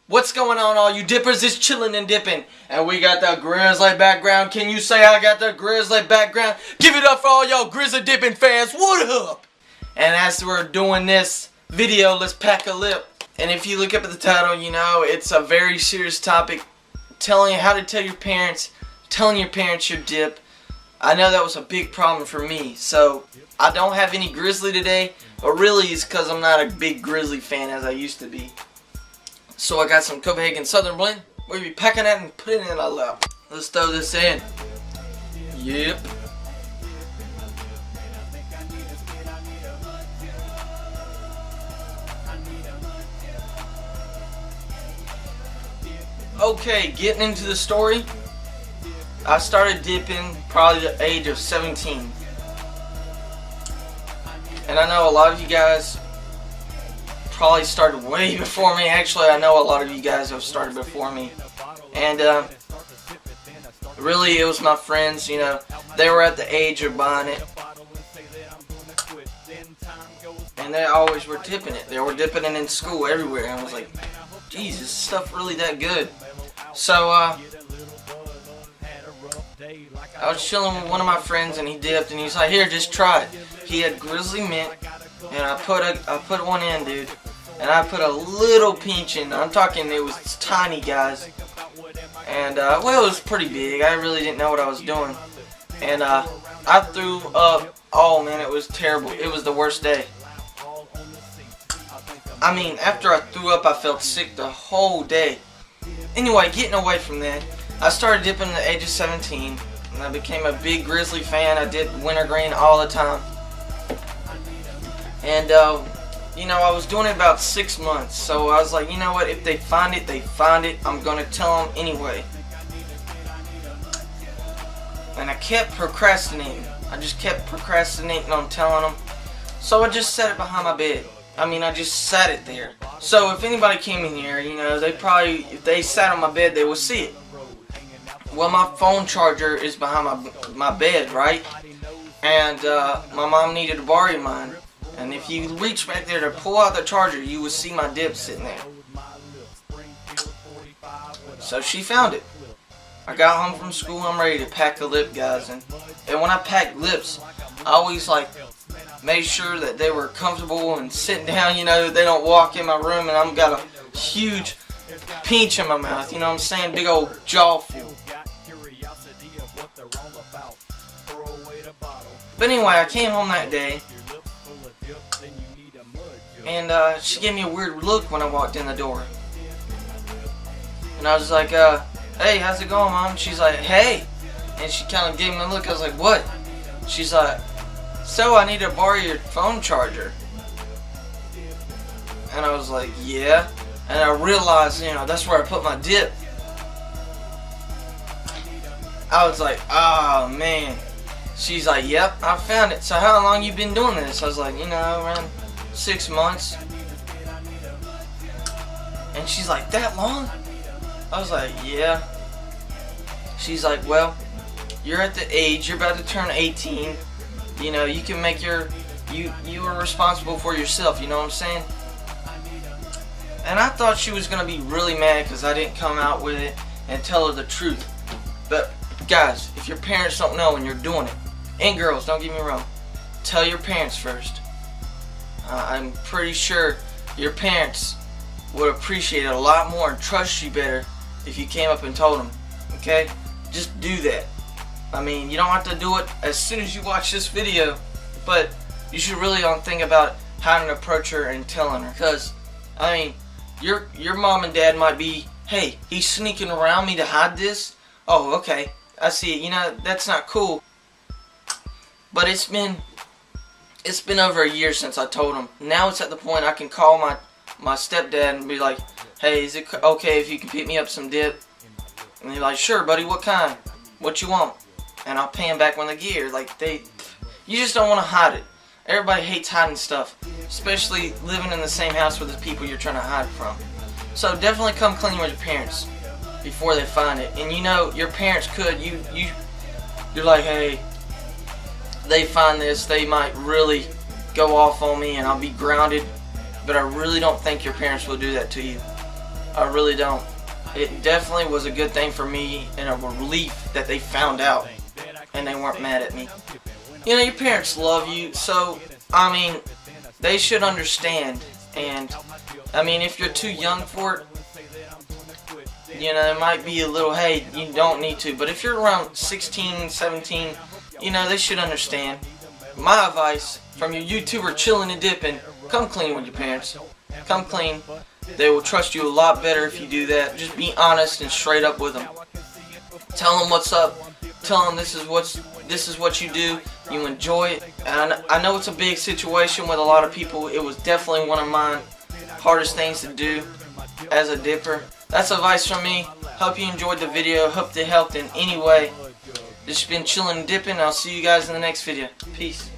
What's going on, all you dippers? It's Chillin' and Dipping, and we got the grizzly background. Can you say I got the grizzly background? Give it up for all y'all grizzly dipping fans. What up? And as we're doing this video, let's pack a lip. And if you look up at the title, you know it's a very serious topic. Telling you how to tell your parents, telling your parents your dip. I know that was a big problem for me, so I don't have any grizzly today, but really it's because I'm not a big grizzly fan as I used to be. So I got some Copenhagen Southern Blend. We'll be packing that and putting it in a lap. Let's throw this in. Yep. Okay, getting into the story. I started dipping probably at the age of 17. And I know a lot of you guys probably started way before me. Actually, I know a lot of you guys have started before me. And really it was my friends, you know, they were at the age of buying it. And they always were dipping it. They were dipping it in school everywhere. And I was like, geez, is this stuff really that good? So I was chilling with one of my friends and he dipped and he's like, here, just try it. He had grizzly mint and I put one in, dude. And I put a little pinch in. I'm talking, it was tiny, guys. And well, it was pretty big. I really didn't know what I was doing. And I threw up. Oh man, it was terrible. It was the worst day. I mean, after I threw up, I felt sick the whole day. Anyway, getting away from that, I started dipping at the age of 17, and I became a big grizzly fan. I did wintergreen all the time. And, you know, I was doing it about 6 months, so I was like, you know what, if they find it, they find it. I'm going to tell them anyway. And I kept procrastinating. I just kept procrastinating on telling them. So I just set it behind my bed. I mean, I just sat it there. So if anybody came in here, you know, they probably, if they sat on my bed, they would see it. Well, my phone charger is behind my bed, right? And my mom needed to borrow mine. And if you reach back there to pull out the charger, you would see my dip sitting there. So she found it. I got home from school, I'm ready to pack a lip, guys. And when I pack lips, I always like made sure that they were comfortable and sitting down, you know, they don't walk in my room and I've got a huge pinch in my mouth, you know what I'm saying, big old jaw full. But anyway, I came home that day and she gave me a weird look when I walked in the door. And I was like, hey, how's it going, Mom? She's like, hey. And she kind of gave me a look. I was like, what? She's like, so I need to borrow your phone charger. And I was like, yeah. And I realized, you know, that's where I put my dip. I was like, oh man. She's like, yep, I found it. So how long you been doing this? I was like, you know, around 6 months. And she's like, that long? I was like, yeah. She's like, well, you're at the age, you're about to turn 18. You know, you can make you are responsible for yourself, you know what I'm saying? And I thought she was going to be really mad because I didn't come out with it and tell her the truth. But, guys, if your parents don't know and you're doing it, and girls, don't get me wrong, tell your parents first. I'm pretty sure your parents would appreciate it a lot more and trust you better if you came up and told them, okay? Just do that. I mean, you don't have to do it as soon as you watch this video, but you should really think about how to approach her and telling her. Because, I mean, your mom and dad might be, hey, he's sneaking around me to hide this? Oh, okay, I see it. You know, that's not cool. But it's been over a year since I told him. Now it's at the point I can call my stepdad and be like, hey, is it okay if you can pick me up some dip? And he's like, sure, buddy, what kind? What you want? And I'll pay him back when they get here. Like, you just don't want to hide it. Everybody hates hiding stuff, especially living in the same house with the people you're trying to hide from. So definitely come clean with your parents before they find it. And you know, your parents could, you're like, hey, they find this, they might really go off on me and I'll be grounded. But I really don't think your parents will do that to you. I really don't. It definitely was a good thing for me and a relief that they found out and they weren't mad at me. You know, your parents love you, so, I mean, they should understand. And, I mean, if you're too young for it, you know, it might be a little, hey, you don't need to. But if you're around 16, 17, you know, they should understand. My advice from your YouTuber Chilling and Dipping, come clean with your parents. Come clean. They will trust you a lot better if you do that. Just be honest and straight up with them. Tell them what's up. Tell them this is what you do. You enjoy it. And I know it's a big situation with a lot of people. It was definitely one of my hardest things to do as a dipper. That's advice from me. Hope you enjoyed the video. Hope it helped in any way. This has been Chillin' and Dipping. I'll see you guys in the next video. Peace.